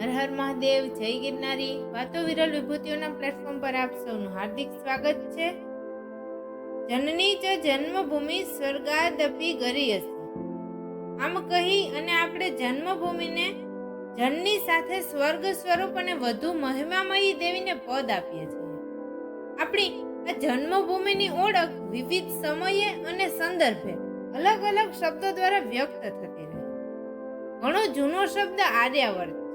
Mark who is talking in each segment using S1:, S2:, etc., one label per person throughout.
S1: હર હર મહાદેવ, જય ગિરનારી. વાતો વિરલ વિભૂતિઓના પ્લેટફોર્મ પર આપ સૌનું હાર્દિક સ્વાગત છે. જનની ચ જન્મભૂમિ સ્વર્ગાદપી ગરીયસી. આમ કહી અને આપણે જન્મભૂમિને જનની સાથે સ્વર્ગ સ્વરૂપ અને વધુ મહિમામયી દેવીને પદ આપીએ છીએ. આપણી આ જન્મભૂમિની ઓળખ વિવિધ સમયે અને સંદર્ભે અલગ અલગ શબ્દો દ્વારા વ્યક્ત થતી રહે. ઘણો જૂનો શબ્દ આર્યાવર્ત છે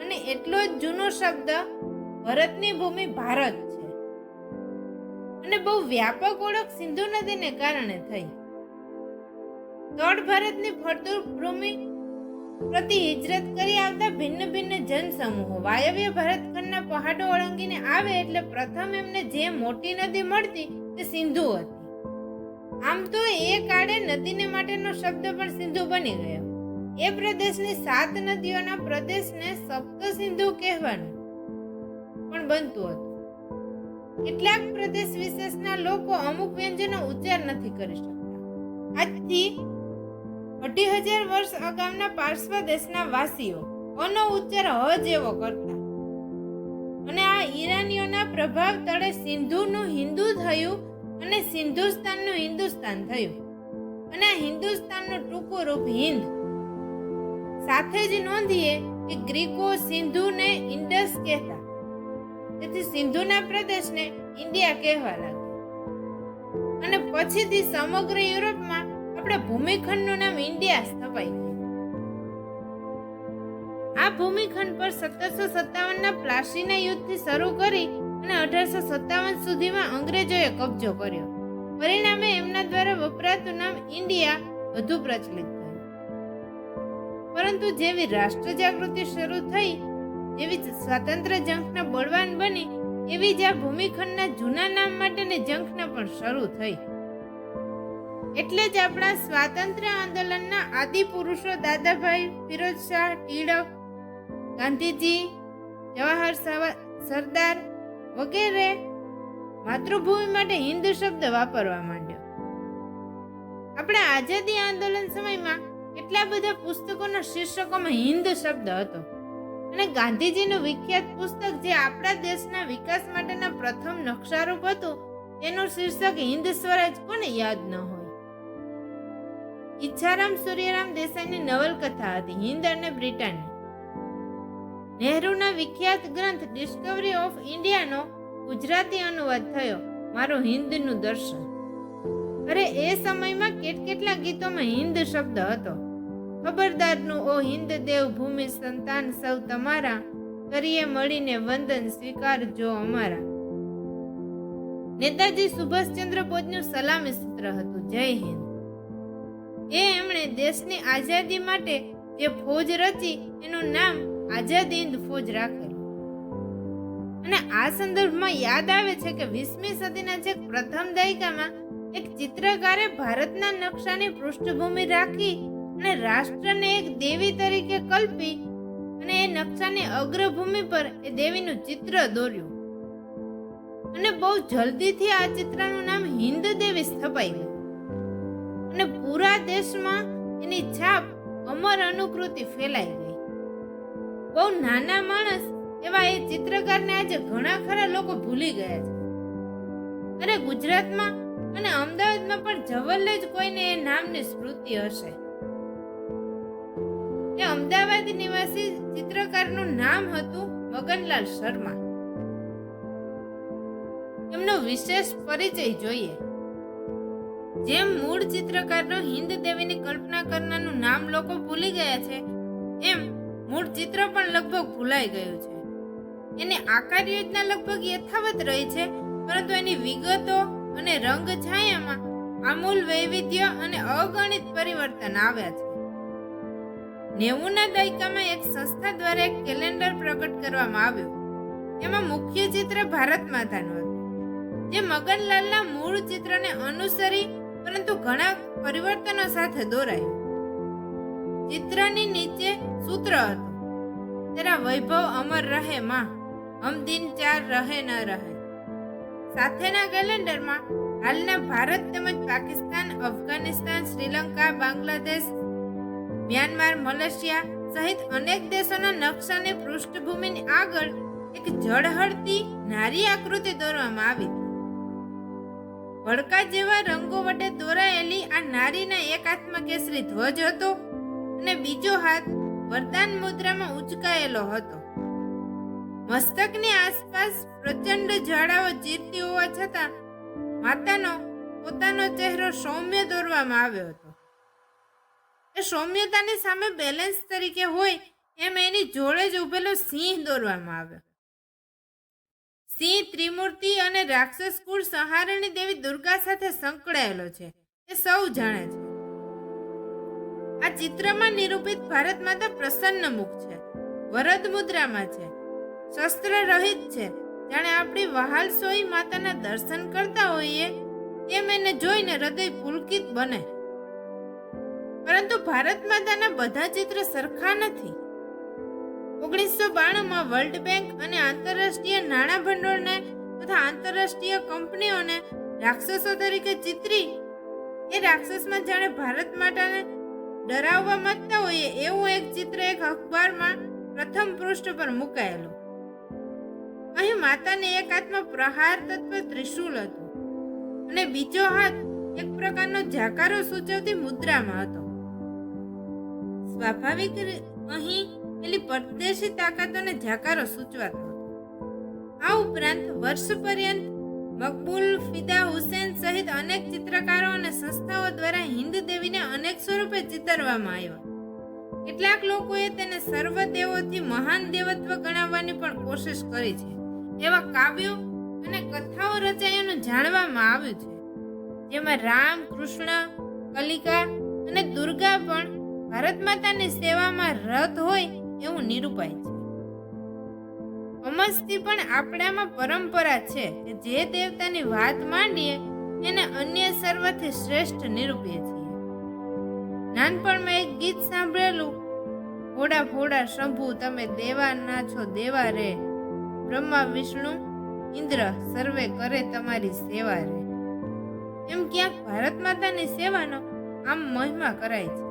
S1: અને એટલો જ જૂનો શબ્દ ભરતની ભૂમિ ભારત છે. અને બહુ વ્યાપક ઓળખ સિંધુ નદીને કારણે થઈ. તળ ભારતની ફળદ્રુપ ભૂમિ પ્રતિ હિજરત કરી આવતા ભિન્ન ભિન્ન જનસમૂહો વાયવ્ય ભારતખંડના પહાડો ઓળંગીને આવે એટલે પ્રથમ એમને જે મોટી નદી મળતી તે સિંધુ હતી. આમ તો એ કાળે નદીને માટેનો શબ્દ પણ સિંધુ બની ગયો. એ પ્રદેશની 7 નદીઓના પ્રદેશને સપ્ત સિંધુ કહેવાનું પણ બનતું હતું. કેટલાક પ્રદેશ વિશેષના લોકો અમુક વ્યંજનો ઉચ્ચાર નથી કરી શકતા. આજથી 2,000 વર્ષ અગાઉના પાર્શ્વ દેશના વાસીઓ અનો ઉચ્ચાર હ જેવો કરતા અને આ ઈરાનીઓના પ્રભાવ તળે સિંધુનું હિન્દુ થયું અને સિંધુસ્તાનનું હિન્દુસ્તાન થયું અને આ હિન્દુસ્તાનનું ટૂંકું રૂપ હિન્દ. સાથે જ નોંધીએ કે ગ્રીકો સિંધુને ઇન્ડસ કહેતા, તેથી સિંધુના પ્રદેશને ઇન્ડિયા કહેવા લાગ્યા અને પછીથી સમગ્ર યુરોપમાં આપણે ભૂમિખંડનું નામ ઇન્ડિયા સ્થપાઈ ગયું. આ ભૂમિખંડ પર 1757ના પ્લાસીના યુદ્ધથી શરૂ કરી અને 1857 સુધીમાં અંગ્રેજોએ કબજો કર્યો. પરિણામે એમના દ્વારા વપરાતું નામ ઇન્ડિયા વધુ પ્રચલિત થયું. પરંતુ જેવી રાષ્ટ્ર જાગૃતિ શરૂ થઈ, જેવી સ્વાતંત્ર્ય ઝંખના બળવાન બની, એવી જ આ ભૂમિખંડના જૂના નામ માટેની ઝંખના પણ શરૂ થઈ. એટલે જ આપણા સ્વાતંત્ર્ય આંદોલનના આદિ પુરુષો દાદાભાઈ, ફિરોજ શાહ, ટિળક, ગાંધીજી, જવાહર સરદાર વગેરે માતૃભૂમિ માટે હિન્દ શબ્દ વાપરવા માંડ્યો. આપણા આઝાદી આંદોલન સમયમાં કેટલા બધા પુસ્તકોના શીર્ષકોમાં હિન્દ શબ્દ હતો અને ગાંધીજીનું વિખ્યાત પુસ્તક જે આપણા દેશના વિકાસ માટેના પ્રથમ નકશારૂપ હતું તેનું શીર્ષક હિન્દ સ્વરાજ કોને યાદ ન હોય. ઈચ્છારામ સૂર્યરામ દેસાઈની નવલકથા હતી હિન્દ અને બ્રિટન. નહેરુના વિખ્યાત ગ્રંથ ડિસ્કવરી ઓફ ઇન્ડિયાનો ગુજરાતી અનુવાદ થયો મારું હિન્દનું દર્શન. અરે એ સમયમાં કેટલા ગીતોમાં હિન્દ શબ્દ હતો. ખબરદારનું ઓ હિન્દ દેવ ભૂમિ સંતાન સૌ તમારા, કરીએ મળીને વંદન સ્વીકારજો અમારા. નેતાજી સુભાષચંદ્ર બોઝનું સલામી સૂત્ર હતું જય હિન્દ. એમણે દેશની આઝાદી માટે જે ફોજ રચી એનું નામ આઝાદ હિન્દ ફોજ રાખેલું. અને આ સંદર્ભમાં યાદ આવે છે કે 20મી સદીના જે પ્રથમ દાયકામાં એક ચિત્રકારે ભારતના નકશાની પૃષ્ઠભૂમિ રાખી અને રાષ્ટ્રને એક દેવી તરીકે કલ્પી અને એ નકશાની અગ્રભૂમિ પર એ દેવીનું ચિત્ર દોર્યું અને બહુ જલ્દીથી આ ચિત્રનું નામ હિન્દ દેવી સ્થપાઈ ગયું અને પૂરા દેશમાં એની છાપ અમર અનુકૃતિ ફેલાઈ ગઈ. બહુ નાના માણસ એવા એ ચિત્રકારને આજે ઘણા ખરા લોકો ભૂલી ગયા છે. અરે ગુજરાતમાં અને અમદાવાદમાં પણ જવલ્લે જ કોઈને એ નામની સ્મૃતિ હશે. એ અમદાવાદ નિવાસી ચિત્રકારનું નામ હતું મગનલાલ શર્મા. એમનો વિશેષ પરિચય જોઈએ. જેમ મૂળ ચિત્રકારનો હિન્દ દેવીની કલ્પના કરનારનું નામ લોકો ભૂલી ગયા છે, એમ મૂળ ચિત્ર પણ લગભગ ભૂલાઈ ગયું છે. એની આકાર યોજના લગભગ યથાવત રહી છે, પરંતુ એની વિગતો અને રંગ છાયામાં આમૂલ વૈવિધ્ય અને અગણિત પરિવર્તન આવ્યા છે. 90ના દાયકામાં એક સંસ્થા દ્વારા એક કેલેન્ડર પ્રગટ કરવામાં આવ્યું. એમાં મુખ્ય ચિત્ર ભારત માતાનું હતું, જે મગનલાલના મૂળ ચિત્રને અનુસરી પરંતુ ઘણા પરિવર્તનો સાથે દોરાયું. ચિત્રની નીચે સૂત્ર હતું, તેરા વૈભવ અમર રહે માં, હમ દિન ચાર રહે ન રહે. સાથેના કેલેન્ડરમાં હાલના ભારત તેમજ પાકિસ્તાન, અફઘાનિસ્તાન, શ્રીલંકા, બાંગ્લાદેશ, મ્યાનમાર, મલેશિયા સહિત અનેક દેશોના નકશાની પૃષ્ઠભૂમિની આગળ એક ઝળહળતી નારી આકૃતિ દોરવામાં આવી હતી. ભડકા જેવા રંગો વડે દોરાયેલી આ નારીના એક હાથમાં કેસરી ધ્વજ હતો અને બીજો હાથ વરદાન મુદ્રામાં ઉંચકાયેલો હતો. મસ્તકની આસપાસ પ્રચંડ જ્વાળાઓ ચીરતી હોવા છતાં માતાનો પોતાનો ચહેરો સૌમ્ય દોરવામાં આવ્યો હતો. એ સૌમ્યતાની સામે બેલેન્સ તરીકે હોય એમ એની જોડે જ ઉભેલો સિંહ દોરવામાં આવ્યો. સિંહ ત્રિમૂર્તિ અને રાક્ષસ કુળ સંહારણી દેવી દુર્ગા સાથે સંકળાયેલો છે, એ સૌ જાણે છે. આ ચિત્રમાં નિરૂપિત ભારત માતા પ્રસન્ન મુખ છે, વરદ મુદ્રામાં છે, શસ્ત્ર રહિત છે. જાણે આપણી વહાલ સોઈ માતાના દર્શન કરતા હોઈએ તેમ એને જોઈને હૃદય પુલકિત બને. પરંતુ ભારત માતાના બધા ચિત્ર સરખા નથી. 1992માં વર્લ્ડ બેંક અને આંતરરાષ્ટ્રીય નાણાં ભંડોળને તથા આંતરરાષ્ટ્રીય કંપનીઓને રાક્ષસો તરીકે ચિતરી એ રાક્ષસમાં જાણે ભારત માતાને ડરાવવા માંગતા હોઈએ એવું એક ચિત્ર એક અખબારમાં પ્રથમ પૃષ્ઠ પર મુકાયેલું. અહીં માતાને એક હાથમાં પ્રહાર તત્વ ત્રિશૂલ હતું અને બીજો હાથ એક પ્રકારનો જાકારો સૂચવતી મુદ્રામાં હતો. સ્વાભાવિક અહીં પેલી પરદેશી તાકાતોને જાકારો સૂચવાતો હતો. આ ઉપરાંત વર્ષ પર્યંત મકબૂલ, ફિદા હુસેન સહિત અનેક ચિત્રકારો અને સંસ્થાઓ દ્વારા હિન્દ દેવીને અનેક સ્વરૂપે ચિતરવામાં આવ્યા. કેટલાક લોકોએ તેને સર્વદેવોથી મહાન દેવત્વ ગણાવવાની પણ કોશિશ કરી છે. એવા કાવ્યો અને કથાઓ રચાયાનું જાણવામાં આવ્યું છે, જેમાં રામ, કૃષ્ણ, કલિકા અને દુર્ગા પણ ભારત માતાની સેવામાં રત હોય એવું નિરૂપાય છે. અમસ્તી પણ આપણામાં પરંપરા છે કે જે દેવતાની વાત માંડીએ એને અન્ય સર્વથી શ્રેષ્ઠ નિરૂપીએ છીએ. નાનપણમાં એક ગીત સાંભળેલું, ફોડા ફોડા શંભુ તમે દેવાના છો દેવા રે, બ્રહ્મા વિષ્ણુ ઇન્દ્ર સર્વે કરે તમારી સેવા રે. એમ ક્યાંક ભારત માતાની સેવાનો આમ મહિમા કરાય છે.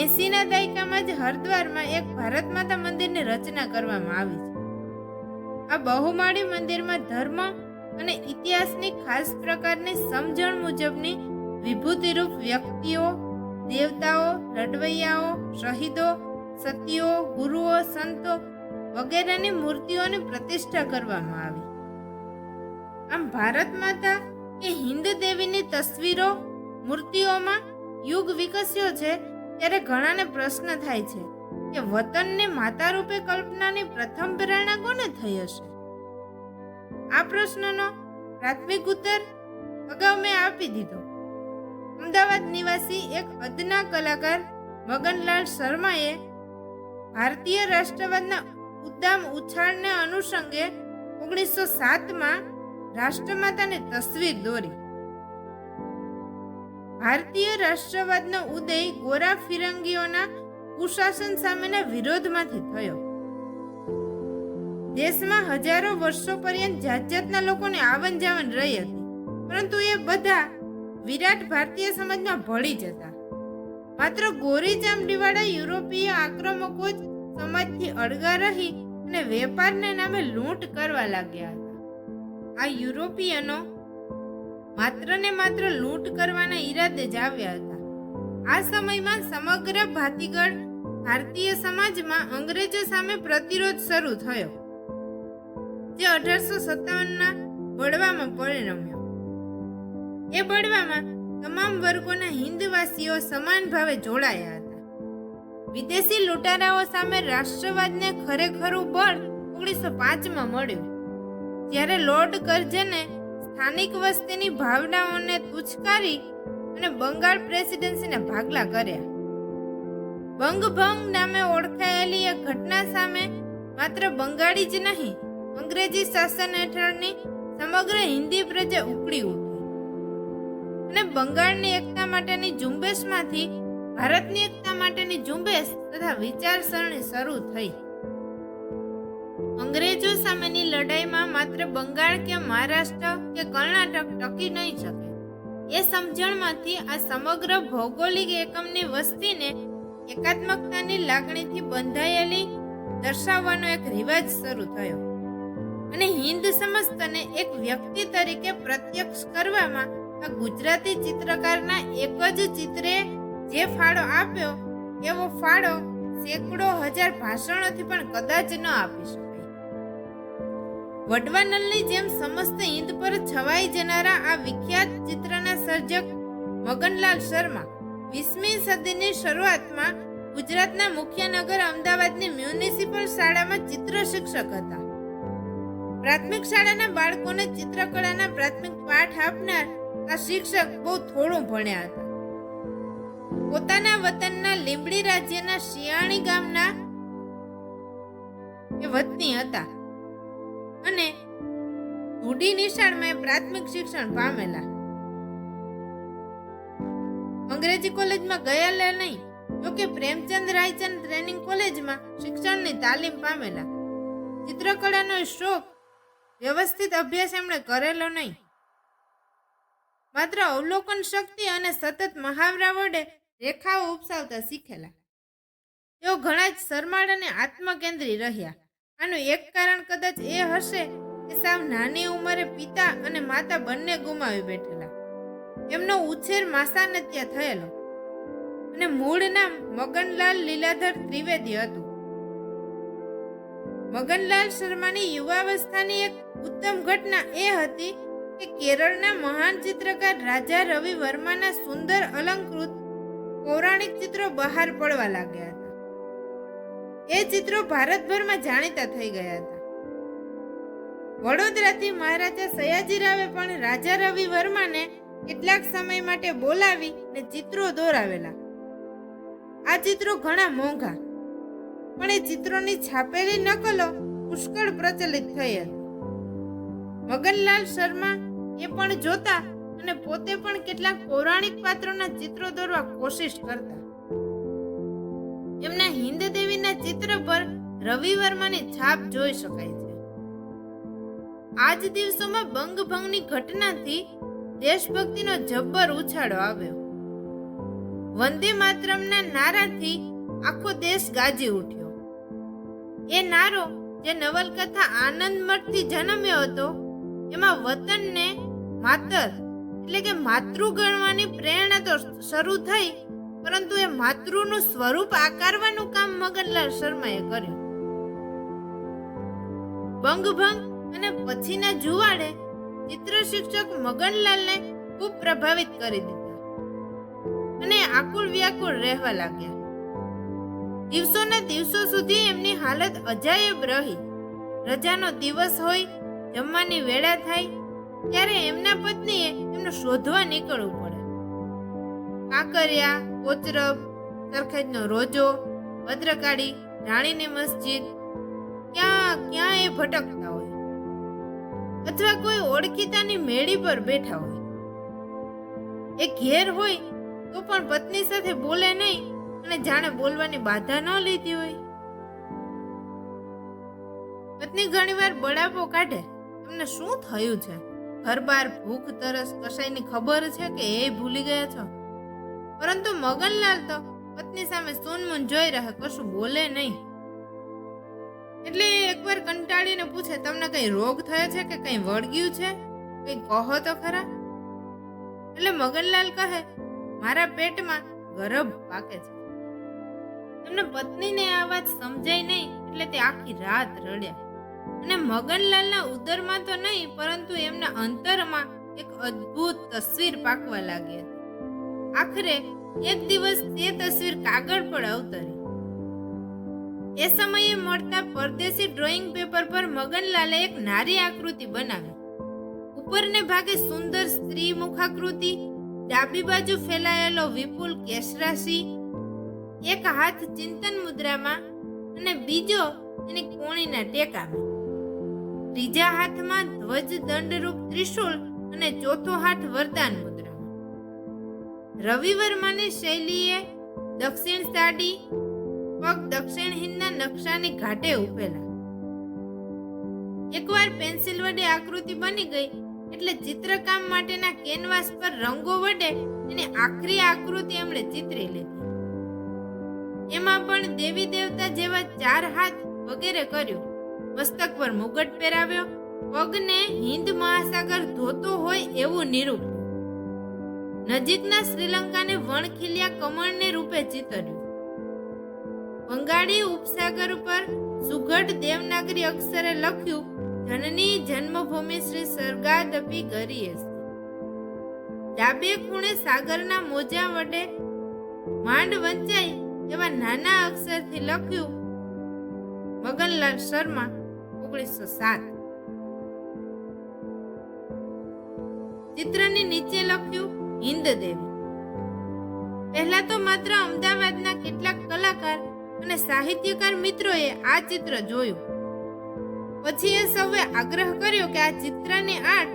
S1: 80ના દાયકામાં જ હરદ્વારમાં એક ભારત માતા મંદિરની રચના કરવામાં આવી છે. આ બહુમાળી મંદિરમાં ધર્મ અને ઇતિહાસની ખાસ પ્રકારની સમજણ મુજબની વિભૂતિરૂપ વ્યક્તિઓ, દેવતાઓ, લડવૈયાઓ, શહીદો, સતીઓ, ગુરુઓ, સંતો વગેરેની મૂર્તિઓની પ્રતિષ્ઠા કરવામાં આવી. આમ ભારત માતા કે હિન્દ દેવીની તસવીરો, મૂર્તિઓમાં યુગ વિકસ્યો છે ત્યારે ઘણાને પ્રશ્ન થાય છે કે વતનને માતા રૂપે કલ્પનાની પ્રથમ પ્રેરણા કોને થઈ હશે? આ પ્રશ્નનો પ્રાથમિક ઉત્તર અગાઉ મેં આપી દીધો. અમદાવાદ નિવાસી એક અદના કલાકાર મગનલાલ શર્માએ ભારતીય રાષ્ટ્રવાદના ઉદ્દામ ઉછાળને અનુસંગે 1907માં રાષ્ટ્રમાતાની તસવીર દોરી. ભારતીય રાષ્ટ્રવાદનો ઉદય ગોરા ફિરંગીઓના કુશાસન સામેના વિરોધમાંથી થયો. દેશમાં હજારો વર્ષો પર્યંત જાત જાતના લોકોની આવન જાવન રહી હતી, પરંતુ એ બધા વિરાટ ભારતીય સમાજમાં ભળી જતા. માત્ર ગોરી ચામડીવાળા યુરોપીય આક્રમકો જ સમાજથી અળગા રહી અને વેપારને નામે લૂંટ કરવા લાગ્યા હતા. આ યુરોપિયનો માત્ર ને માત્ર લૂંટ કરવાના ઈરાદે જ આવ્યા હતા. આ સમયમાં સમગ્ર ભાતીગળ ભારતીય સમાજમાં અંગ્રેજો સામે પ્રતિરોધ શરૂ થયો, જે 1857ના બળવામાં પરિણમ્યો. એ બળવામાં તમામ વર્ગોના હિન્દવાસીઓ સમાન ભાવે જોડાયા હતા. વિદેશી લૂંટારાઓ સામે રાષ્ટ્રવાદને ખરેખરું બળ 1905માં મળ્યું, જ્યારે લોર્ડ કર્જને સ્થાનિક વસ્તીની ભાવનાઓને તુચ્છકારી અને બંગાળ પ્રેસિડેન્સીને ભાગલા કર્યા. બંગભંગ નામે ઓળખાયેલી એ ઘટના સામે માત્ર બંગાળી જ નહીં, અંગ્રેજી શાસન હેઠળની સમગ્ર હિન્દી પ્રજા ઉકળી ઉઠી અને બંગાળની એકતા માટેની ઝુંબેશમાંથી ભારતની એકતા માટેની ઝુંબેશ તથા વિચારસરણી શરૂ થઈ. અંગ્રેજો સામેની લડાઈમાં માત્ર બંગાળ કે મહારાષ્ટ્ર કે કર્ણાટક ટકી નહીં શકે. એ સમજણમાંથી આ સમગ્ર ભૌગોલિક એકમની વસ્તીને એકાત્મકતાની લાગણીથી બંધાયેલી દર્શાવવાનો એક રિવાજ શરૂ થયો અને હિન્દ સમસ્તને એક વ્યક્તિ તરીકે પ્રત્યક્ષ કરવામાં આ ગુજરાતી ચિત્રકારના એક જ ચિત્રે જે ફાળો આપ્યો એવો ફાળો સેંકડો હજાર ભાષણોથી પણ કદાચ ન આપી શકાય. વડવાનલની જેમ સમસ્ત હિન્દ પર છવાઈ જનારા આ વિખ્યાત ચિત્રના સર્જક મગનલાલ શર્મા 20મી સદીની શરૂઆતમાં ગુજરાતના મુખ્ય નગર અમદાવાદની મ્યુનિસિપલ શાળામાં ચિત્ર શિક્ષક હતા. પ્રાથમિક શાળાના બાળકોને ચિત્રકળાના પ્રાથમિક પાઠ આપનાર આ શિક્ષક બહુ થોડું ભણ્યા હતા. પોતાના વતનના લીંબડી રાજ્યના શિયાણી ગામના એ વતની હતા અને ધૂડી નિશાળમાં પ્રાથમિક શિક્ષણ પામેલા. અંગ્રેજી કોલેજમાં ગયેલા નહીં, જોકે પ્રેમચંદ રાયચંદ ટ્રેનિંગ કોલેજમાં શિક્ષણની તાલીમ પામેલા. ચિત્રકળાનો શોખ વ્યવસ્થિત અભ્યાસ એમણે કરેલો નહીં, માત્ર અવલોકન શક્તિ અને સતત મહાવરા વડે રેખાઓ ઉપસાવતા શીખેલા. તેઓ ઘણા જ શરમાળ અને આત્મકેન્દ્રી રહ્યા. આનું એક કારણ કદાચ એ હશે કે સાવ નાની ઉંમરે પિતા અને માતા બંને ગુમાવી બેઠેલા. એમનો ઉછેર માસાને ત્યાં થયેલો અને મૂળ નામ મગનલાલ લીલાધર ત્રિવેદી હતું. મગનલાલ શર્માની યુવાવસ્થાની એક ઉત્તમ ઘટના એ હતી કે કેરળના મહાન ચિત્રકાર રાજા રવિ વર્માના સુંદર અલંકૃત પૌરાણિક ચિત્રો બહાર પડવા લાગ્યા હતા. એ ચિત્રો ભારતભરમાં જાણીતા થઈ ગયા હતા. વડોદરાથી મહારાજા સયાજીરાવે પણ રાજા રવિ વર્માને કેટલાક સમય માટે બોલાવી ને ચિત્રો દોરાવેલા. આ ચિત્રો ઘણા મોંઘા, પણ એ ચિત્રોની છાપેલી નકલો પુષ્કળ પ્રચલિત થઈ હતી. મગનલાલ શર્મા એ પણ જોતા અને પોતે પણ કેટલાક પૌરાણિક પાત્રોના ચિત્રો દોરવા કોશિશ કરતા. એમના હિન્દ દેવીના ચિત્ર પર રવિ વર્માની છાપ જોઈ શકાય છે. આ જ દિવસોમાં બંગભંગની ઘટનાથી દેશભક્તિનો જબ્બર ઉછાળો આવ્યો. વંદે માતરમના નારાથી આખો દેશ ગાજી ઉઠ્યો. એ નારો જે નવલકથા આનંદમઠથી જન્મ્યો હતો, એમાં વતનને માતર એટલે કે માતૃ ગણવાની પ્રેરણા તો શરૂ થઈ, પરંતુ એ માતૃનું સ્વરૂપ આકારવાનું કામ મગનલાલ શર્માએ કર્યું. બંગભંગ અને પછીના જુવાડે ચિત્ર શિક્ષક મગનલાલને ખૂબ પ્રભાવિત કરી દીધા અને આકુળ વ્યાકુળ રહેવા લાગ્યા. દિવસોના દિવસો સુધી એમની હાલત અજાયબ રહી. રજાનો દિવસ હોય, જમવાની વેળા થાય ત્યારે એમના પત્નીએ એમને શોધવા નીકળવું પડે. કાંકરિયા, કોચરબ, સરખેજનો રોજો, ભદ્રકાળી, રાણીની મસ્જિદ, ક્યાં ક્યાં એ ભટકતા હોય, અથવા કોઈ ઓળખીતાની મેળી પર બેઠા હોય. એ ઘેર હોય તો પણ પત્ની સાથે બોલે નહીં અને જાણે બોલવાની બાધા ન લીધી હોય. પત્ની ઘણીવાર બળાપો કાઢે, તમને શું થયું છે? ઘરબાર ભૂખ તરસ કશાયની ખબર છે કે એ ભૂલી ગયા છો? પરંતુ મગનલાલ તો પત્ની સામે સૂનમૂન જોઈ રહે, કશું બોલે નહીં. એટલે એકવાર કંટાળીને પૂછે, તમને કઈ રોગ થયો છે કે કઈ વળગ્યું છે? કઈ કહો તો ખરા. એટલે મગનલાલ કહે, મારા પેટમાં ગરબ પાકે છે. એમને પત્નીને આ વાત સમજાય નહીં એટલે તે આખી રાત રડ્યા. અને મગનલાલના ઉદરમાં તો નહીં, પરંતુ એમના અંતરમાં એક અદ્ભુત તસવીર પાકવા લાગી હતી. આખરે એક દિવસ તે તસવીર કાગળ પર અવતરી. એ સમયે મળતા પરદેશી ડ્રોઈંગ પેપર પર મગનલાલે એક નારી આકૃતિ બનાવી. ઉપરને ભાગે સુંદર સ્ત્રી મુખાકૃતિ, ડાબી બાજુ ફેલાયેલો વિપુલ કેશરાશી, એક હાથ ચિંતન મુદ્રામાં અને બીજો એની કોણીના ટેકામાં, ત્રીજા હાથમાં ધ્વજ દંડરૂપ ત્રિશૂળ અને ચોથો હાથ વરદાન મુદ્રામાં. રવિ વર્માની શૈલીએ દક્ષિણ સાડી, પગ દક્ષિણ હિંદના નકશાની ઘાટે ઉભેલા. એકવાર પેન્સિલ વડે આકૃતિ બની ગઈ એટલે ચિત્રકામ માટેના કેનવાસ પર રંગો વડે એની આખરી આકૃતિ એમણે ચિતરી લીધી. એમાં પણ દેવી દેવતા જેવા 4 હાથ વગેરે કર્યું. મસ્તક પર મુગટ પહેરાવ્યો, પગને હિન્દ મહાસાગર ધોતો હોય એવું નિરૂપ્યું. નજીકના શ્રીલંકાને વણખીલ્યા કમળને રૂપે ચિતર્યું. બંગાળી ઉપસાગર ઉપર સુઘડ દેવનાગરી અક્ષરે લખ્યું, જનની જન્મભૂમિ શ્રી સ્વર્ગાદપી ગરીયસી. ડાબે ખૂણે સાગરના મોજા વડે માંડ વંચાય એવા નાના અક્ષરથી લખ્યું, મગનલાલ શર્મા 1907. ચિત્રની નીચે લખ્યું, હિન્દ દેવી. પહેલા તો માત્ર અમદાવાદના કેટલાક કલાકાર અને સાહિત્યકાર મિત્રોએ આ ચિત્ર જોયું. પછી એ સૌએ આગ્રહ કર્યો કે આ ચિત્રની આર્ટ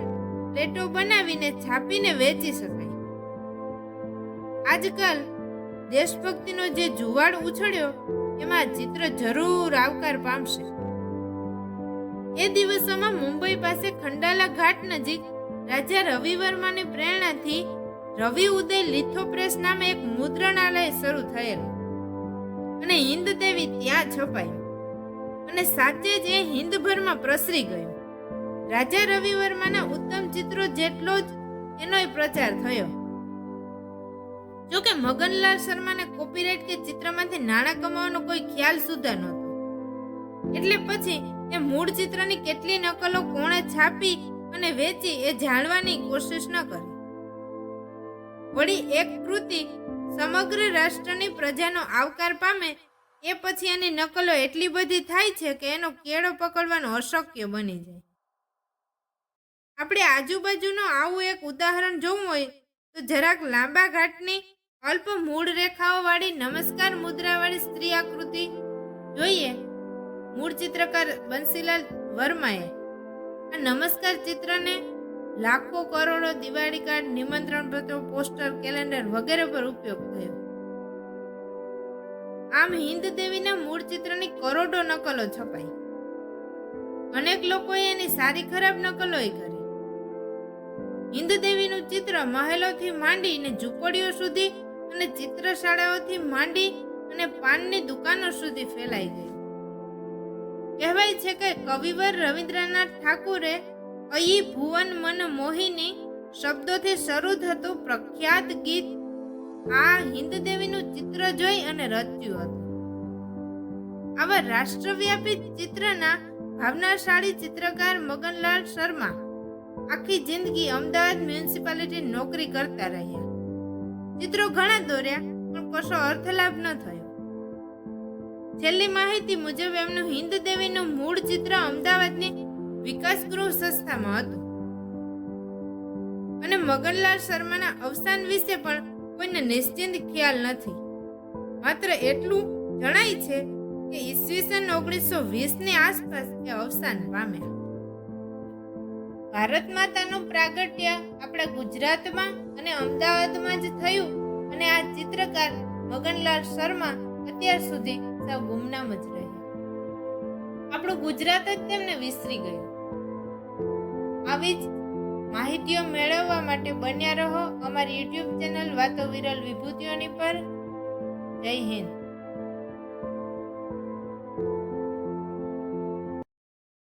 S1: પ્લેટો બનાવીને છાપીને વેચી શકાય. આજકાલ દેશભક્તિનો જે જુવાળ ઉછળ્યો એમાં ચિત્ર જરૂર આવકાર પામશે. એ દિવસોમાં મુંબઈ પાસે ખંડાલા ઘાટ નજીક રાજા રવિ વર્માની પ્રેરણાથી રવિ ઉદય લિથોપ્રેસ નામે એક મુદ્રણાલય શરૂ થયેલું અને હિન્દ દેવી ત્યાં છપાયું અને સાચે જ એ હિન્દભરમાં પ્રસરી ગયું. રાજા રવિ વર્માના ઉત્તમ ચિત્રો જેટલો જ એનોય પ્રચાર થયો. જોકે મગનલાલ શર્માને કોપીરાઇટ કે ચિત્રમાંથી નાણાં કમાવાનો કોઈ ખ્યાલ સુદ્ધા નહોતો. એટલે પછી એ મૂળ ચિત્રની કેટલી નકલો કોણે છાપી અને વેચી એ જાણવાની કોશિશ ન કરી. વળી એક કૃતિ સમગ્ર રાષ્ટ્રની પ્રજાનો આવકાર પામે એ પછી એની નકલો એટલી બધી થાય છે કે એનો કેળો પકડવાનો અશક્ય બની જાય. આપણે આજુબાજુનું આવું એક ઉદાહરણ જોવું હોય તો જરાક લાંબા ઘાટની અલ્પ મૂળ રેખાઓ વાળી નમસ્કાર મુદ્રાવાળી સ્ત્રી આકૃતિ જોઈએ. મૂળ ચિત્રકાર બંસીલાલ વર્માએ આ નમસ્કાર ચિત્રને લાખો કરોડો દિવાળી કાર્ડ, નિમંત્રણ પત્રો, પોસ્ટર, કેલેન્ડર વગેરે પર ઉપયોગ થયો. આમ હિન્દ દેવીના મૂળ ચિત્રની કરોડો નકલો છપાઈ. અનેક લોકોએ એની સારી ખરાબ નકલોય કરી. હિન્દ દેવીનું ચિત્ર મહેલોથી માંડીને ઝૂંપડીઓ સુધી અને ચિત્રશાળાઓથી માંડી અને પાનની દુકાનો સુધી ફેલાઈ ગયું. કહેવાય છે કે કવિવર રવિન્દ્રનાથ ઠાકુરે અયી ભુવન મન મોહિની શબ્દોથી શરૂ થતું પ્રખ્યાત ગીત આ હિન્દ દેવીનું ચિત્ર જોઈ અને રચ્યું હતું. આવા રાષ્ટ્રવ્યાપી ચિત્રના ભાવનાશાળી ચિત્રકાર મગનલાલ શર્મા આખી જિંદગી અમદાવાદ મ્યુનિસિપાલિટી નોકરી કરતા રહ્યા. ચિત્રો ઘણા દોર્યા પણ કશો અર્થલાભ ન થયો. છેલ્લી માહિતી મુજબ એમનું હિન્દ દેવીનું મૂળ ચિત્ર અમદાવાદની વિકાસ ગૃહ સંસ્થામાં હતું અને મગનલાલ શર્માના અવસાન વિશે પણ કોઈને નિશ્ચિંત ખ્યાલ નથી. માત્ર એટલું જણાય છે કે ઈસવીસન 1920ની આસપાસ એ અવસાન પામ્યા. ભારત માતાનું પ્રાગટ્ય આપણા ગુજરાતમાં અને અમદાવાદમાં જ થયું અને આ ચિત્રકાર મગનલાલ શર્મા અત્યાર સુધી સૌ ગુમનામ જ રહ્યા. આપણું ગુજરાત જ તેમને વિસરી ગયું. આવી જ માહિતીઓ મેળવવા માટે બન્યા રહો અમારી યુટ્યુબ ચેનલ વાતો વિરલ વિભૂતિઓની પર. જય હિન્દ.